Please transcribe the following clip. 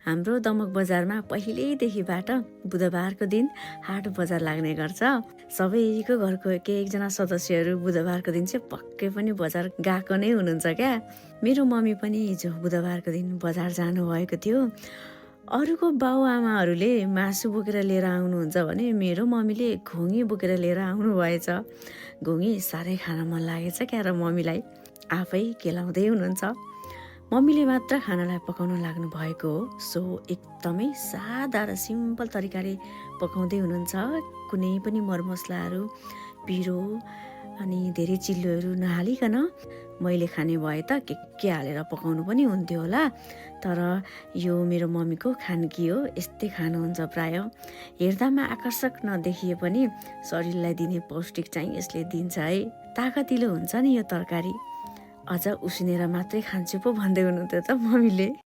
हाम्रो दमक बजारमा पहिल्यैदेखिबाट बुधबारको दिन हाट बजार लाग्ने गर्छ। सबैको घरको एकजना सदस्यहरू बुधबारको दिन चाहिँ पक्कै पनि बजार गएको नै हुनुहुन्छ क्या। मेरो मम्मी पनि हिजो बुधबारको दिन बजार जानुभएको थियो। अरूको बाउआमाहरूले मासु बोकेर लिएर आउनुहुन्छ भने मेरो मम्मीले घुँगी बोकेर लिएर आउनु भएछ। घुँगी साह्रै खान मन लागेछ क्या र मम्मीलाई आफै केलाउँदै हुनुहुन्छ। मम्मीले मात्र खानालाई पकाउन लाग्नु भएको हो। सो एकदमै सादा र सिम्पल तरिकाले पकाउँदै हुनुहुन्छ। कुनै पनि मरमसलाहरू, पिरो अनि धेरै चिल्लोहरू नहालिकन मैले खाने भए त के हालेर पकाउनु पनि हुन्थ्यो होला। तर यो मेरो मम्मीको खानकी हो, यस्तै खानुहुन्छ प्राय। हेर्दामा आकर्षक नदेखिए पनि शरीरलाई दिने पौष्टिक चाहिँ यसले दिन्छ है। ताकतिलो हुन्छ नि यो तरकारी। अझ उसिनेर मात्रै खान्छु पो भन्दै हुनुहुन्थ्यो त मम्मीले।